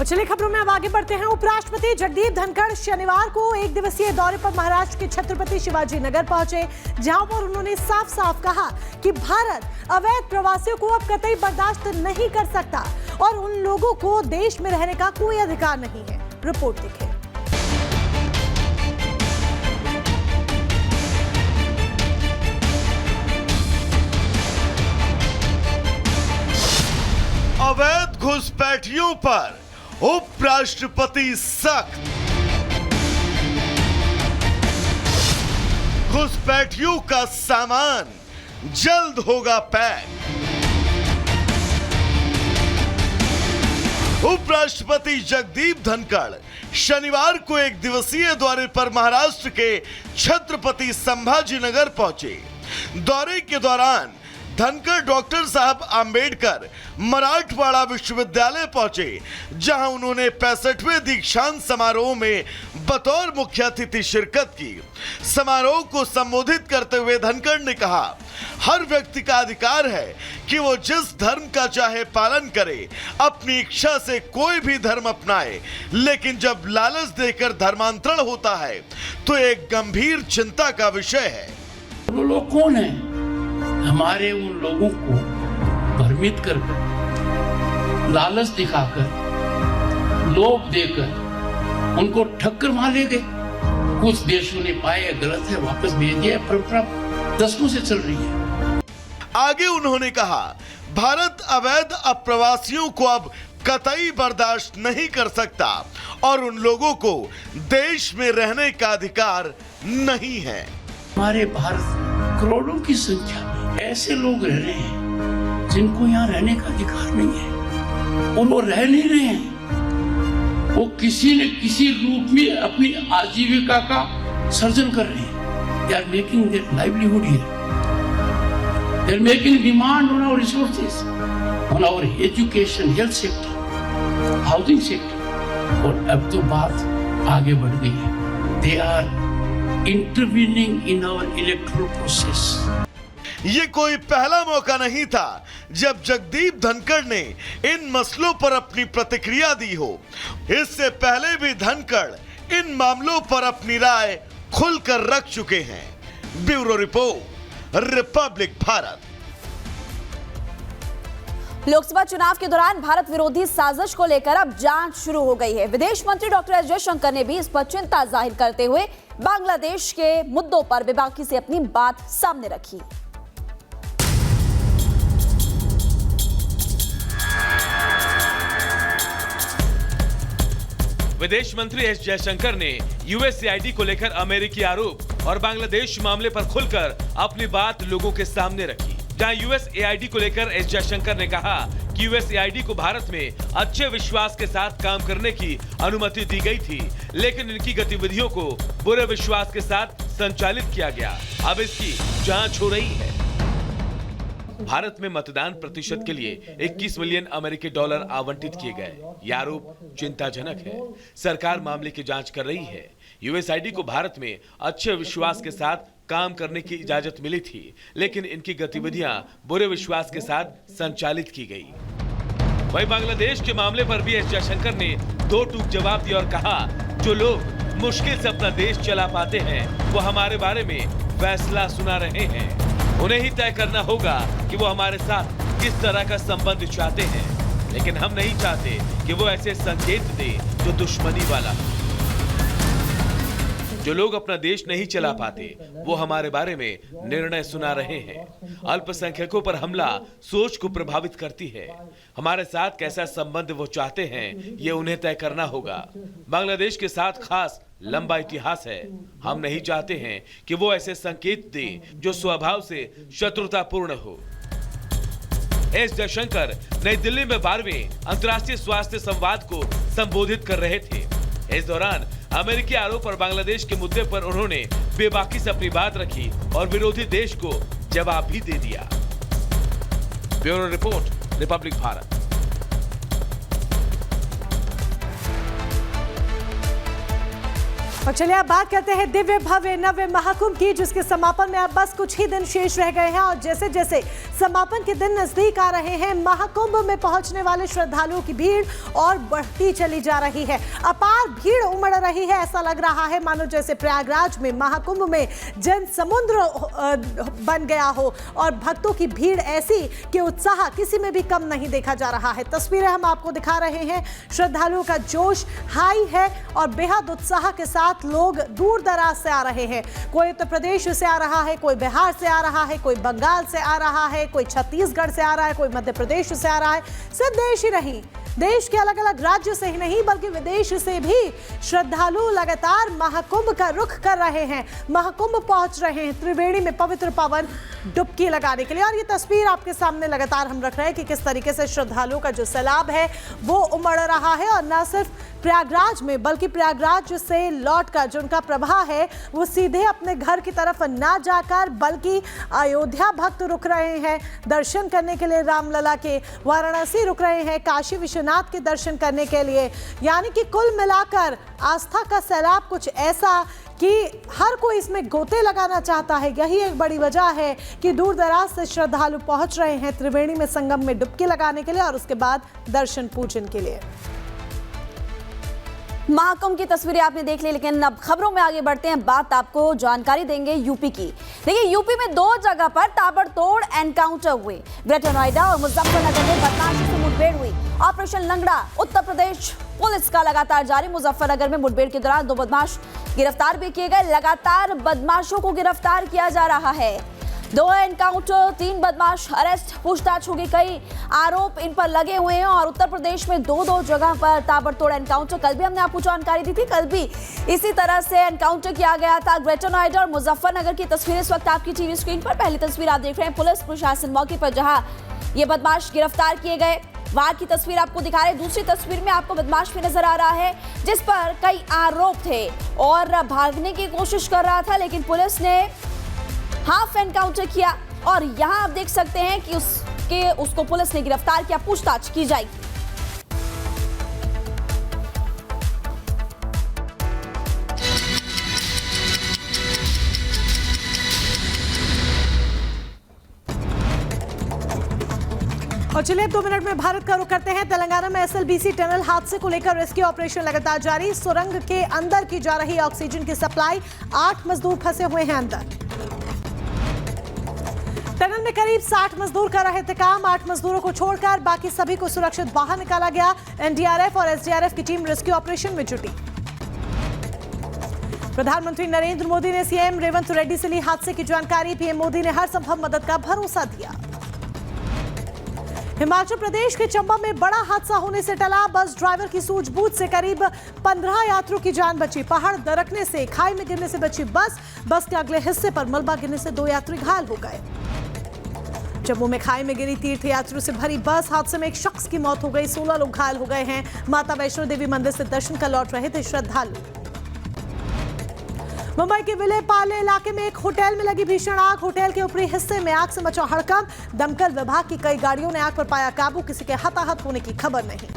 और चलिए खबरों में अब आगे बढ़ते हैं। उपराष्ट्रपति जगदीप धनखड़ शनिवार को एक दिवसीय दौरे पर महाराष्ट्र के छत्रपति शिवाजी नगर पहुंचे, जहां पर उन्होंने साफ साफ कहा कि भारत अवैध प्रवासियों को अब कतई बर्दाश्त नहीं कर सकता और उन लोगों को देश में रहने का कोई अधिकार नहीं है। रिपोर्ट देखें। अवैध घुसपैठियों पर उपराष्ट्रपति सख्त। घुसपैठियों का सामान जल्द होगा पैक। उपराष्ट्रपति जगदीप धनखड़ शनिवार को एक दिवसीय दौरे पर महाराष्ट्र के छत्रपति संभाजीनगर पहुंचे। दौरे के दौरान धनखड़ डॉक्टर साहब आंबेडकर मराठवाड़ा विश्वविद्यालय पहुंचे, जहां उन्होंने 65वें दीक्षांत समारोह में बतौर मुख्य अतिथि शिरकत की। समारोह को संबोधित करते हुए धनखड़ ने कहा, हर व्यक्ति का अधिकार है कि वो जिस धर्म का चाहे पालन करे, अपनी इच्छा से कोई भी धर्म अपनाए, लेकिन जब लालच देकर धर्मांतरण होता है तो एक गंभीर चिंता का विषय है। वो लोग कौन है? हमारे उन लोगों को भ्रमित कर, लालच दिखाकर, लोभ देकर उनको ठक्कर मार ले गए। कुछ देशों ने पाया गलत है, वापस भेज दिया। परंपरा दशकों से चल रही है। आगे उन्होंने कहा, भारत अवैध अप्रवासियों को अब कतई बर्दाश्त नहीं कर सकता और उन लोगों को देश में रहने का अधिकार नहीं है। हमारे भारत करोड़ों की संख्या में ऐसे लोग रह रहे हैं जिनको यहाँ रहने का अधिकार नहीं है और वो रह नहीं रहे हैं। वो किसी न किसी रूप में अपनी आजीविका का सर्जन कर रहे हैं। They are making their livelihood here. They are making demand on our resources, on our education, health sector, housing sector. और अब तो बात आगे बढ़ गई है। They are intervening in our electoral process. ये कोई पहला मौका नहीं था जब जगदीप धनखड़ ने इन मसलों पर अपनी प्रतिक्रिया दी हो। इससे पहले भी धनखड़ इन मामलों पर अपनी राय खुलकर रख चुके हैं। Bureau report, Republic Bharat. Lok Sabha चुनाव के दौरान भारत विरोधी साजिश को लेकर अब जांच शुरू हो गई है। विदेश मंत्री डॉक्टर एस जयशंकर ने भी इस पर चिंता जाहिर करते हुए बांग्लादेश के मुद्दों पर बेबाकी से अपनी बात सामने रखी। विदेश मंत्री एस जयशंकर ने यूएसएआईडी को लेकर अमेरिकी आरोप और बांग्लादेश मामले पर खुलकर अपनी बात लोगों के सामने रखी। जहां यूएसएआईडी को लेकर एस जयशंकर ने कहा कि यूएसएआईडी को भारत में अच्छे विश्वास के साथ काम करने की अनुमति दी गई थी, लेकिन इनकी गतिविधियों को बुरे विश्वास के साथ संचालित किया गया। अब इसकी जांच हो रही है। भारत में मतदान प्रतिशत के लिए 21 मिलियन अमेरिकी डॉलर आवंटित किए गए। यह आरोप चिंताजनक है। सरकार मामले की जांच कर रही है। यूएसआईडी को भारत में अच्छे विश्वास के साथ काम करने की इजाजत मिली थी, लेकिन इनकी गतिविधियां बुरे विश्वास के साथ संचालित की गई। वहीं बांग्लादेश के मामले पर भी एस जयशंकर ने दो टूक जवाब दिया और कहा, जो लोग मुश्किल से अपना देश चला पाते हैं वो हमारे बारे में फैसला सुना रहे हैं। उन्हें ही तय करना होगा कि वो हमारे साथ किस तरह का संबंध चाहते हैं, लेकिन हम नहीं चाहते कि वो ऐसे संकेत दे जो दुश्मनी वाला। जो लोग अपना देश नहीं चला पाते वो हमारे बारे में निर्णय सुना रहे हैं। अल्पसंख्यकों पर हमला सोच को प्रभावित करती है। हमारे साथ कैसा संबंध वो चाहते हैं ये उन्हें तय करना होगा। बांग्लादेश के साथ खास लंबा इतिहास है। हम नहीं चाहते हैं कि वो ऐसे संकेत दें जो स्वभाव से शत्रुतापूर्ण हो। एस जयशंकर नई दिल्ली में 12वें अंतर्राष्ट्रीय स्वास्थ्य संवाद को संबोधित कर रहे थे। इस दौरान अमेरिकी आरोप और बांग्लादेश के मुद्दे पर उन्होंने बेबाकी से अपनी बात रखी और विरोधी देश को जवाब भी दे दिया। Bureau report, Republic Bharat. और चलिए अब बात करते हैं दिव्य भव्य नव्य महाकुंभ की, जिसके समापन में अब बस कुछ ही दिन शेष रह गए हैं और जैसे जैसे समापन के दिन नजदीक आ रहे हैं, महाकुंभ में पहुंचने वाले श्रद्धालुओं की भीड़ और बढ़ती चली जा रही है। अपार भीड़ उमड़ रही है। ऐसा लग रहा है मानो जैसे प्रयागराज में महाकुंभ में जन समुद्र बन गया हो और भक्तों की भीड़ ऐसी कि उत्साह किसी में भी कम नहीं देखा जा रहा है। तस्वीरें हम आपको दिखा रहे हैं। श्रद्धालुओं का जोश हाई है और बेहद उत्साह के साथ लोग दूर दराज से आ रहे हैं। कोई उत्तर प्रदेश से आ रहा है, कोई बिहार से आ रहा है, कोई बंगाल से आ रहा है, कोई छत्तीसगढ़ से आ रहा है, कोई मध्य प्रदेश से आ रहा है। सिर्फ देश ही नहीं, देश के अलग अलग राज्य से ही नहीं बल्कि विदेश से भी श्रद्धालु लगातार महाकुंभ का रुख कर रहे हैं, महाकुंभ पहुंच रहे हैं त्रिवेणी में पवित्र पावन डुबकी लगाने के लिए। और ये तस्वीर आपके सामने लगातार हम रख रहे हैं कि किस तरीके से श्रद्धालुओं का जो सैलाब है वो उमड़ रहा है। और न सिर्फ प्रयागराज में बल्कि प्रयागराज से लौटकर जो उनका प्रवाह है वो सीधे अपने घर की तरफ ना जाकर बल्कि अयोध्या भक्त रुक रहे हैं दर्शन करने के लिए, रामलला के वाराणसी रुक रहे हैं काशी विश्वनाथ के दर्शन करने के लिए। यानी कि कुल मिलाकर आस्था का सैलाब कुछ ऐसा कि हर कोई इसमें गोते लगाना चाहता है। यही एक बड़ी वजह है कि दूर दराज से श्रद्धालु पहुंच रहे हैं त्रिवेणी में संगम में डुबकी लगाने के लिए और उसके बाद दर्शन पूजन के लिए। महाकुंभ की तस्वीरें आपने देख ली, लेकिन अब खबरों में आगे बढ़ते हैं। बात आपको जानकारी देंगे यूपी की। देखिए, यूपी में 2 जगह पर ताबड़तोड़ एनकाउंटर हुए। ग्रेटर नोएडा और मुजफ्फरनगर में बदमाशों से मुठभेड़ हुई। ऑपरेशन लंगड़ा उत्तर प्रदेश पुलिस का लगातार जारी। मुजफ्फरनगर में मुठभेड़ के दौरान 2 बदमाश गिरफ्तार भी किए गए। लगातार बदमाशों को गिरफ्तार किया जा रहा है। 2 एनकाउंटर, 3 बदमाश अरेस्ट, पूछताछ होगी। कई आरोप इन पर लगे हुए हैं और उत्तर प्रदेश में 2 जगह पर ताबड़तोड़ एनकाउंटर। कल भी हमने आपको जानकारी दी थी, कल भी इसी तरह से एनकाउंटर किया गया था। ग्रेटर नोएडा और मुजफ्फरनगर की तस्वीरें इस वक्त आपकी टीवी स्क्रीन पर। पहली तस्वीर आप देख रहे हैं, पुलिस प्रशासन मौके पर जहां ये बदमाश गिरफ्तार किए गए, वहां की तस्वीर आपको दिखा रहे हैं। दूसरी तस्वीर में आपको बदमाश भी नजर आ रहा है जिस पर कई आरोप थे और भागने की कोशिश कर रहा था, लेकिन पुलिस ने हाफ एनकाउंटर किया और यहां आप देख सकते हैं कि उसको पुलिस ने गिरफ्तार किया, पूछताछ की जाएगी। और चलिए 2 मिनट में भारत का रुख करते हैं। तेलंगाना में एसएलबीसी टनल हादसे को लेकर रेस्क्यू ऑपरेशन लगातार जारी। सुरंग के अंदर की जा रही ऑक्सीजन की सप्लाई, 8 मजदूर फंसे हुए हैं अंदर। टनल में करीब 60 मजदूर कर रहे थे काम। 8 मजदूरों को छोड़कर बाकी सभी को सुरक्षित बाहर निकाला गया। एनडीआरएफ और एसडीआरएफ की टीम रेस्क्यू ऑपरेशन में जुटी। प्रधानमंत्री नरेंद्र मोदी ने सीएम रेवंत रेड्डी से ली हादसे की जानकारी। पीएम मोदी ने हर संभव मदद का भरोसा दिया। हिमाचल प्रदेश के चंबा में बड़ा हादसा होने से टला। बस ड्राइवर की सूझबूझ से करीब 15 यात्रियों की जान बची। पहाड़ दरकने से, खाई में गिरने से बची बस के अगले हिस्से पर मलबा गिरने से 2 यात्री घायल हो गए। जम्मू में खाई में गिरी तीर्थ यात्रियों से भरी बस हादसे में एक शख्स की मौत हो गई, 16 लोग घायल हो गए हैं। माता वैष्णो देवी मंदिर से दर्शन कर लौट रहे थे श्रद्धालु। मुंबई के विले पार्ले इलाके में एक होटल में लगी भीषण आग। होटल के ऊपरी हिस्से में आग से मचा हड़कंप। दमकल विभाग की कई गाड़ियों ने आग पर पाया काबू। किसी के हताहत होने की खबर नहीं।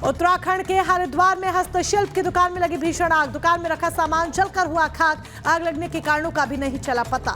उत्तराखंड के हरिद्वार में हस्तशिल्प की दुकान में लगी भीषण आग। दुकान में रखा सामान जलकर हुआ खाक। आग लगने के कारणों का भी नहीं चला पता।